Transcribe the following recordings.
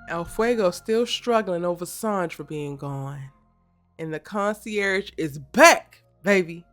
El Fuego still struggling over Sandra being gone. And the concierge is back, baby.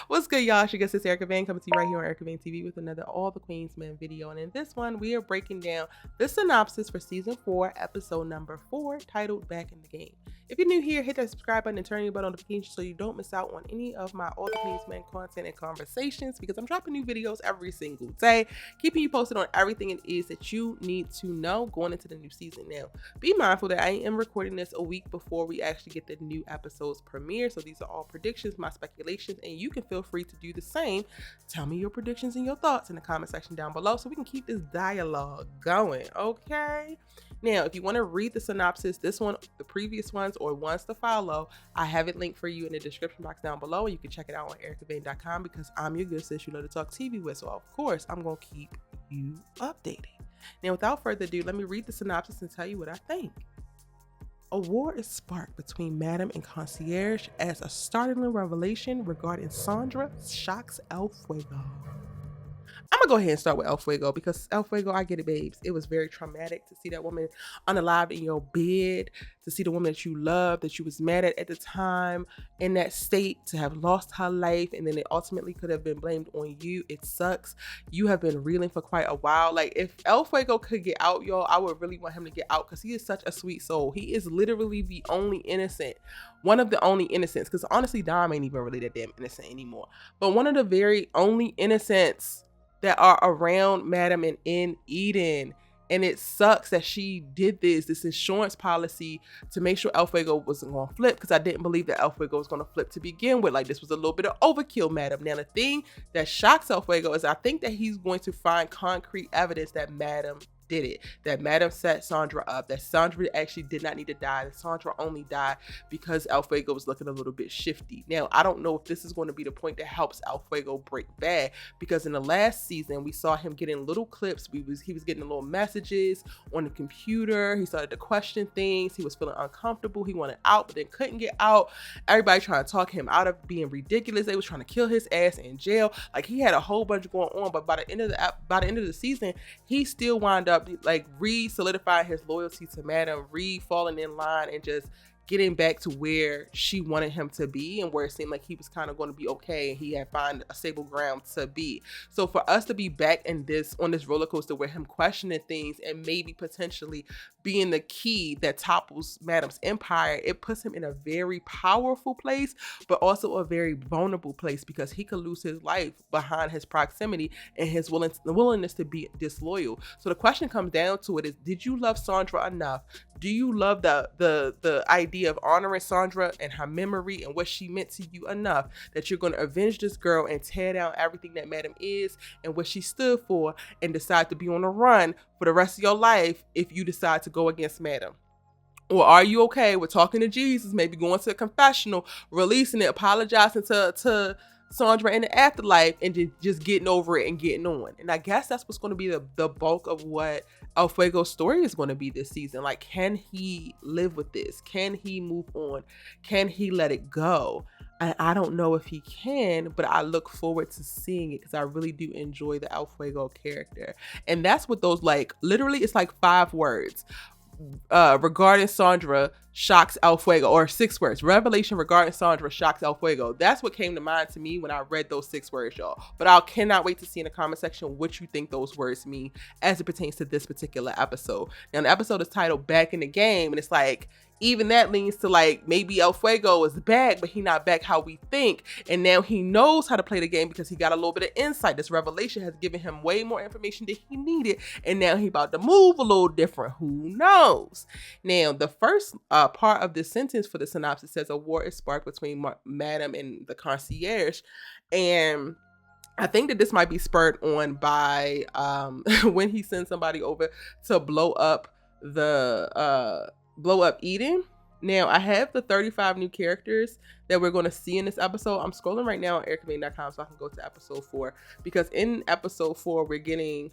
What's good, y'all? She gets this Erica Vane coming to you right here on Erica Vane TV with another All the Queensmen video. And in this one, we are breaking down the synopsis for season 4, episode number 4, titled Back in the Game. If you're new here, hit that subscribe button and turn your bell notifications so you don't miss out on any of my All the Queensmen content and conversations, because I'm dropping new videos every single day, keeping you posted on everything it is that you need to know going into the new season. Now, be mindful that I am recording this a week before we actually get the new episodes premiere, so these are all predictions, my speculations, and you can feel free to do the same. Tell me your predictions and your thoughts in the comment section down below so we can keep this dialogue going, okay? Now, if you want to read the synopsis, this one, the previous ones, or ones to follow, I have it linked for you in the description box down below, and you can check it out on ericavane.com, because I'm your good sis you love to talk TV with, so of course I'm going to keep you updated. Now, without further ado, let me read the synopsis and tell you what I think. A war is sparked between Madam and Concierge as a startling revelation regarding Sandra shocks El Fuego. I'm gonna go ahead and start with El Fuego, because El Fuego, I get it, babes. It was very traumatic to see that woman unalived in your bed, to see the woman that you loved, that you was mad at the time, in that state, to have lost her life, and then it ultimately could have been blamed on you. It sucks. You have been reeling for quite a while. Like, if El Fuego could get out, y'all, I would really want him to get out, because he is such a sweet soul. He is literally the only innocent, one of the only innocents, because honestly, Dom ain't even really that damn innocent anymore, but one of the very only innocents that are around Madam and in Eden. And it sucks that she did this insurance policy to make sure El Fuego wasn't going to flip, because I didn't believe that El Fuego was going to flip to begin with. Like, this was a little bit of overkill, Madam. Now, the thing that shocks El Fuego is I think that he's going to find concrete evidence that Madam did it, that Madam set Sandra up, that Sandra actually did not need to die, that Sandra only died because El Fuego was looking a little bit shifty. Now, I don't know if this is going to be the point that helps El Fuego break bad, because in the last season we saw him getting little clips. He was getting little messages on the computer. He started to question things. He was feeling uncomfortable. He wanted out but then couldn't get out. Everybody trying to talk him out of being ridiculous. They was trying to kill his ass in jail. Like, he had a whole bunch going on, but by the end of the season, he still wound up like re-solidifying his loyalty to Madam, falling in line, and just getting back to where she wanted him to be, and where it seemed like he was kind of going to be okay, and he had found a stable ground to be. So for us to be back in on this roller coaster with him questioning things and maybe potentially being the key that topples Madam's empire, it puts him in a very powerful place, but also a very vulnerable place, because he could lose his life behind his proximity and his willingness to be disloyal. So the question comes down to it is, did you love Sandra enough? Do you love the idea of honoring Sandra and her memory and what she meant to you enough that you're going to avenge this girl and tear down everything that Madam is and what she stood for, and decide to be on the run for the rest of your life if you decide to go against Madam? Or are you okay with talking to Jesus, maybe going to a confessional, releasing it, apologizing to Sandra in the afterlife, and just getting over it and getting on? And I guess that's what's going to be the bulk of what El Fuego's story is going to be this season. Like, can he live with this? Can he move on? Can he let it go? And I don't know if he can, but I look forward to seeing it, because I really do enjoy the El Fuego character. And that's what those, like, literally, it's like 5 words. Regarding Sandra shocks El Fuego, or 6 words. Revelation regarding Sandra shocks El Fuego. That's what came to mind to me when I read those 6 words, y'all. But I cannot wait to see in the comment section what you think those words mean as it pertains to this particular episode. Now, the episode is titled Back in the Game, and it's like, even that leans to like, maybe El Fuego is back, but he not back how we think. And now he knows how to play the game because he got a little bit of insight. This revelation has given him way more information than he needed. And now he about to move a little different. Who knows? Now, the first part of this sentence for the synopsis says a war is sparked between Madam and the concierge. And I think that this might be spurred on by when he sends somebody over to blow up Eden. Now, I have the 35 new characters that we're going to see in this episode. I'm scrolling right now on ericavane.com so I can go to episode 4, because in episode 4 we're getting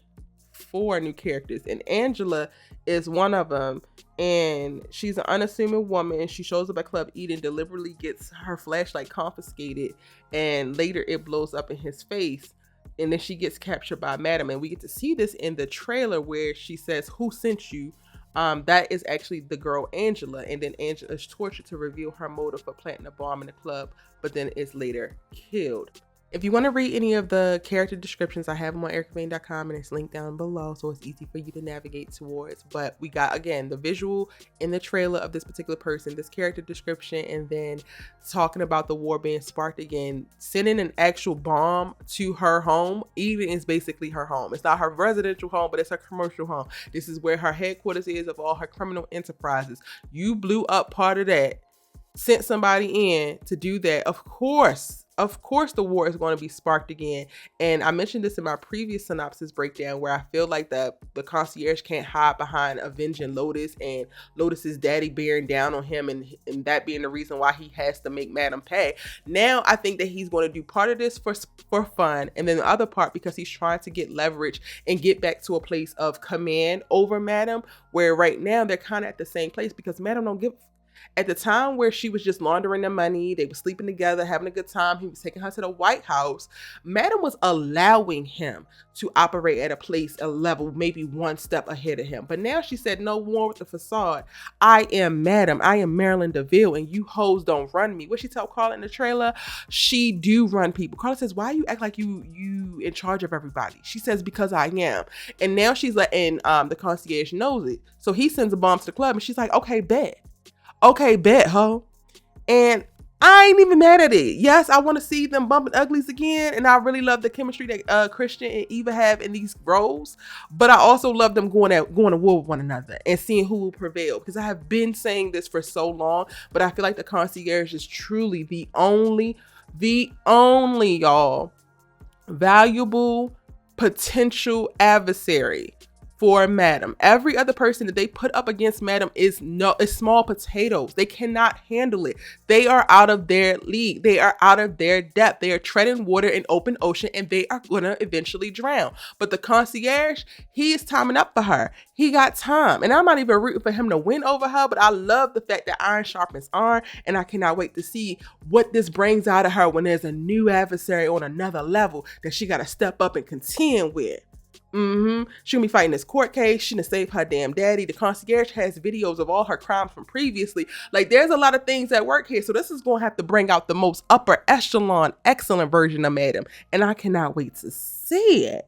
4 new characters, and Angela is one of them. And she's an unassuming woman. She shows up at Club Eden, deliberately gets her flashlight confiscated, and later it blows up in his face. and then she gets captured by Madam, and we get to see this in the trailer where she says, "Who sent you?" That is actually the girl Angela, and then Angela is tortured to reveal her motive for planting a bomb in the club, but then is later killed. If you want to read any of the character descriptions, I have them on ericavane.com, and it's linked down below, so it's easy for you to navigate towards. But we got, again, the visual in the trailer of this particular person, this character description, and then talking about the war being sparked again. Sending an actual bomb to her home, even is basically her home. It's not her residential home, but it's her commercial home. This is where her headquarters is of all her criminal enterprises. You blew up part of that, sent somebody in to do that. Of course, the war is going to be sparked again. And I mentioned this in my previous synopsis breakdown, where I feel like the concierge can't hide behind avenging Lotus and Lotus's daddy bearing down on him, and that being the reason why he has to make Madam pay. Now I think that he's going to do part of this for fun, and then the other part because he's trying to get leverage and get back to a place of command over Madam, where right now they're kind of at the same place because Madam don't give. At the time where she was just laundering the money, they were sleeping together, having a good time, he was taking her to the White House, Madam was allowing him to operate at a place, a level, maybe one step ahead of him. But now she said, no more with the facade. I am Madam. I am Marilyn DeVille, and you hoes don't run me. What she tell Carla in the trailer? She do run people. Carla says, why you act like you in charge of everybody? She says, because I am. And now she's letting the concierge knows it. So he sends a bomb to the club, and she's like, okay, bet. Okay, bet, ho. And I ain't even mad at it. Yes, I want to see them bumping uglies again. And I really love the chemistry that Christian and Eva have in these roles. But I also love them going to war with one another and seeing who will prevail. Because I have been saying this for so long. But I feel like the concierge is truly the only, y'all, valuable potential adversary for Madam. Every other person that they put up against Madam is small potatoes. They cannot handle it. They are out of their league. They are out of their depth. They are treading water in open ocean, and they are gonna eventually drown. But the concierge, he is timing up for her. He got time, and I'm not even rooting for him to win over her, but I love the fact that iron sharpens iron, and I cannot wait to see what this brings out of her when there's a new adversary on another level that she got to step up and contend with. She'll be fighting this court case. She done saved her damn daddy. The concierge has videos of all her crimes from previously. Like, there's a lot of things at work here. So this is going to have to bring out the most upper echelon, excellent version of Madam. And I cannot wait to see it.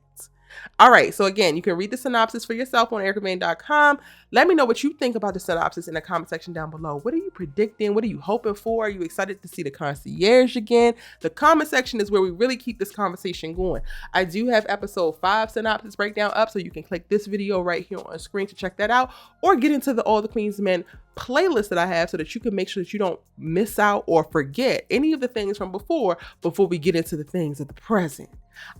All right, so again, you can read the synopsis for yourself on ericavane.com. Let me know what you think about the synopsis in the comment section down below. What are you predicting? What are you hoping for? Are you excited to see the concierge again? The comment section is where we really keep this conversation going. I do have episode 5 synopsis breakdown up, so you can click this video right here on screen to check that out, or get into the All the Queens Men playlist that I have so that you can make sure that you don't miss out or forget any of the things from before we get into the things of the present.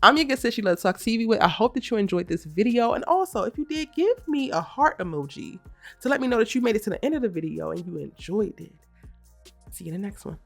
I'm your good sis, you love to talk TV with. I hope that you enjoyed this video, and also if you did, give me a heart emoji to let me know that you made it to the end of the video and you enjoyed it. See you in the next one.